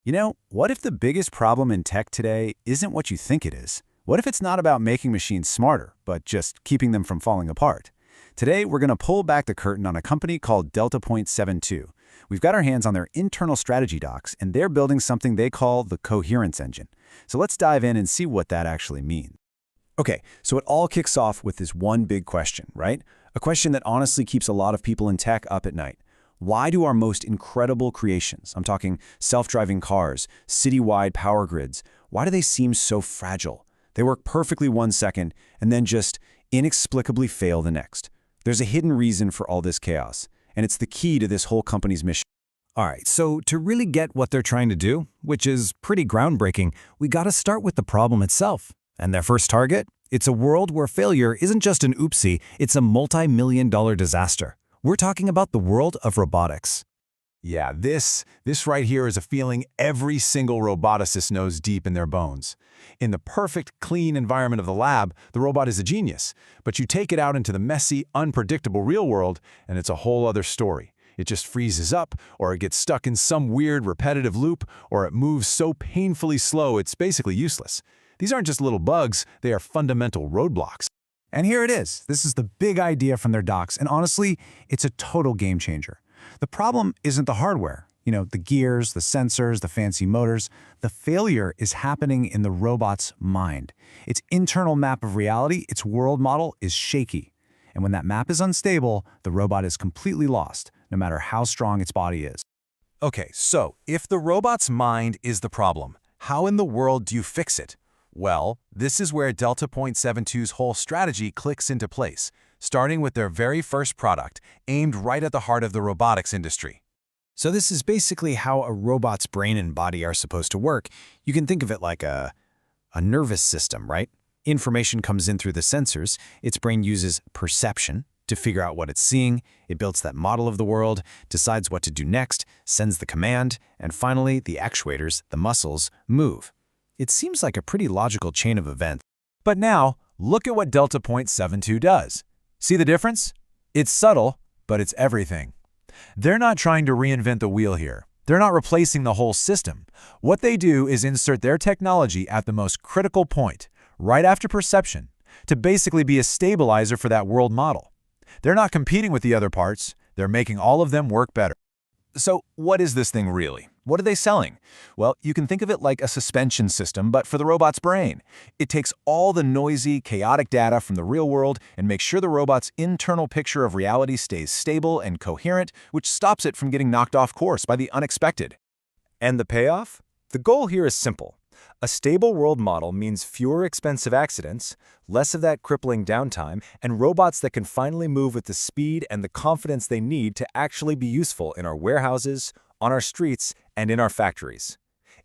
What if the biggest problem in tech today isn't what you think it is? What if it's not about making machines smarter, but just keeping them from falling apart? Today, we're going to pull back the curtain on a company called Delta.72. We've got our hands on their internal strategy docs, and they're building something they call the Coherence Engine. So let's dive in and see what that actually means. Okay, so it all kicks off with this one big question, right? A question that honestly keeps a lot of people in tech up at night. Why do our most incredible creations, I'm talking self-driving cars, city-wide power grids, why do they seem so fragile? They work perfectly 1 second and then just inexplicably fail the next. There's a hidden reason for all this chaos, and it's the key to this whole company's mission. All right, so to really get what they're trying to do, which is pretty groundbreaking, we gotta start with the problem itself. And their first target? It's a world where failure isn't just an oopsie, it's a multi-million-dollar disaster. We're talking about the world of robotics. Yeah, this right here is a feeling every single roboticist knows deep in their bones. In the perfect, clean environment of the lab, the robot is a genius. But you take it out into the messy, unpredictable real world, and it's a whole other story. It just freezes up, or it gets stuck in some weird, repetitive loop, or it moves so painfully slow it's basically useless. These aren't just little bugs, they are fundamental roadblocks. And here it is. This is the big idea from their docs, and honestly, it's a total game changer. The problem isn't the hardware, the gears, the sensors, the fancy motors. The failure is happening in the robot's mind. Its internal map of reality, its world model, is shaky. And when that map is unstable, the robot is completely lost, no matter how strong its body is. Okay, so if the robot's mind is the problem, how in the world do you fix it? Well, this is where Delta.72's whole strategy clicks into place, starting with their very first product, aimed right at the heart of the robotics industry. So this is basically how a robot's brain and body are supposed to work. You can think of it like a nervous system, right? Information comes in through the sensors. Its brain uses perception to figure out what it's seeing. It builds that model of the world, decides what to do next, sends the command, and finally, the actuators, the muscles, move. It seems like a pretty logical chain of events. But now, look at what Delta.72 does. See the difference? It's subtle, but it's everything. They're not trying to reinvent the wheel here. They're not replacing the whole system. What they do is insert their technology at the most critical point, right after perception, to basically be a stabilizer for that world model. They're not competing with the other parts. They're making all of them work better. So what is this thing really? What are they selling? Well, you can think of it like a suspension system, but for the robot's brain. It takes all the noisy, chaotic data from the real world and makes sure the robot's internal picture of reality stays stable and coherent, which stops it from getting knocked off course by the unexpected. And the payoff? The goal here is simple. A stable world model means fewer expensive accidents, less of that crippling downtime, and robots that can finally move with the speed and the confidence they need to actually be useful in our warehouses, on our streets, and in our factories.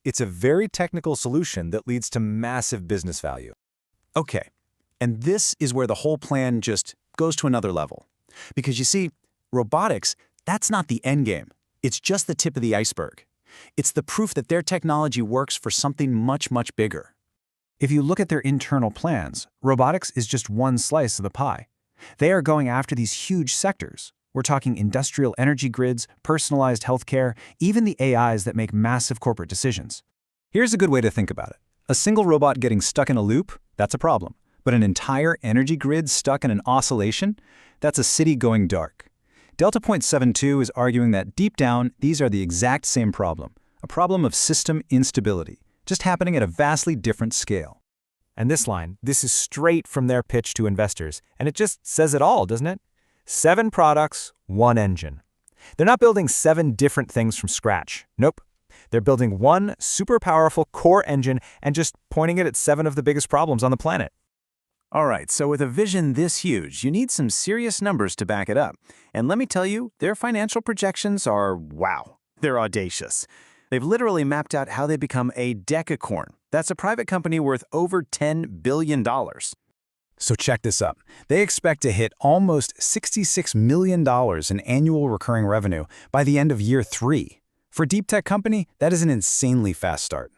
It's a very technical solution that leads to massive business value. Okay, and this is where the whole plan just goes to another level. Because you see, robotics, that's not the end game. It's just the tip of the iceberg. It's the proof that their technology works for something much, much bigger. If you look at their internal plans, robotics is just one slice of the pie. They are going after these huge sectors. We're talking industrial energy grids, personalized healthcare, even the AIs that make massive corporate decisions. Here's a good way to think about it. A single robot getting stuck in a loop, that's a problem. But an entire energy grid stuck in an oscillation, that's a city going dark. Delta.72 is arguing that deep down, these are the exact same problem, a problem of system instability, just happening at a vastly different scale. And this is straight from their pitch to investors, and it just says it all, doesn't it? 7 products, 1 engine. They're not building 7 different things from scratch. Nope. They're building one super powerful core engine and just pointing it at 7 of the biggest problems on the planet. All right, so with a vision this huge, you need some serious numbers to back it up. And let me tell you, their financial projections are, wow, they're audacious. They've literally mapped out how they become a decacorn. That's a private company worth over $10 billion. So check this up. They expect to hit almost $66 million in annual recurring revenue by the end of year 3. For a deep tech company, that is an insanely fast start.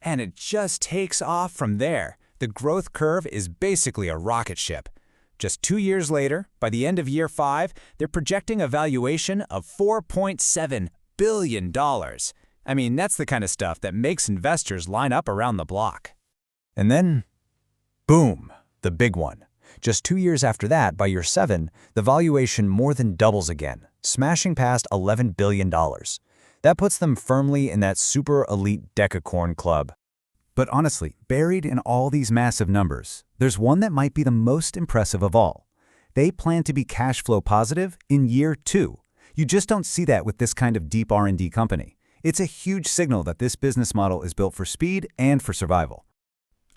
And it just takes off from there. The growth curve is basically a rocket ship. Just 2 years later, by the end of year 5, they're projecting a valuation of $4.7 billion. I mean, that's the kind of stuff that makes investors line up around the block. And then, boom, the big one. Just 2 years after that, by year 7, the valuation more than doubles again, smashing past $11 billion. That puts them firmly in that super elite decacorn club. But honestly, buried in all these massive numbers, there's one that might be the most impressive of all. They plan to be cash flow positive in year 2. You just don't see that with this kind of deep R&D company. It's a huge signal that this business model is built for speed and for survival.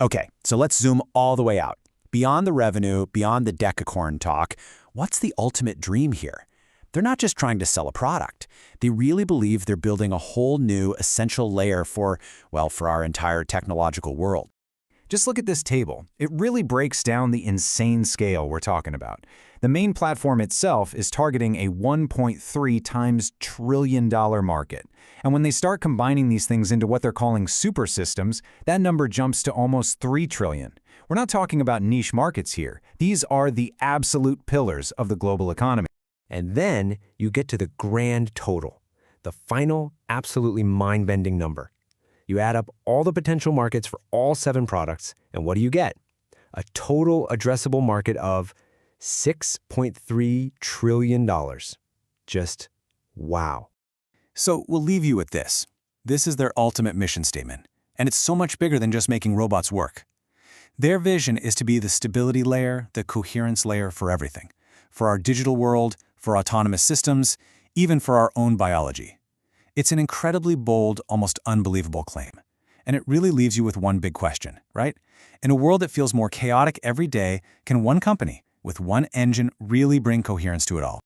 Okay, so let's zoom all the way out. Beyond the revenue, beyond the decacorn talk, what's the ultimate dream here? They're not just trying to sell a product. They really believe they're building a whole new essential layer for our entire technological world. Just look at this table. It really breaks down the insane scale we're talking about. The main platform itself is targeting a 1.3 times trillion dollar market. And when they start combining these things into what they're calling super systems, that number jumps to almost 3 trillion. We're not talking about niche markets here. These are the absolute pillars of the global economy. And then you get to the grand total, the final, absolutely mind-bending number. You add up all the potential markets for all 7 products, and what do you get? A total addressable market of $6.3 trillion. Just wow. So we'll leave you with this. This is their ultimate mission statement, and it's so much bigger than just making robots work. Their vision is to be the stability layer, the coherence layer for everything. For our digital world, for autonomous systems, even for our own biology. It's an incredibly bold, almost unbelievable claim. And it really leaves you with one big question, right? In a world that feels more chaotic every day, can one company, with one engine, really bring coherence to it all?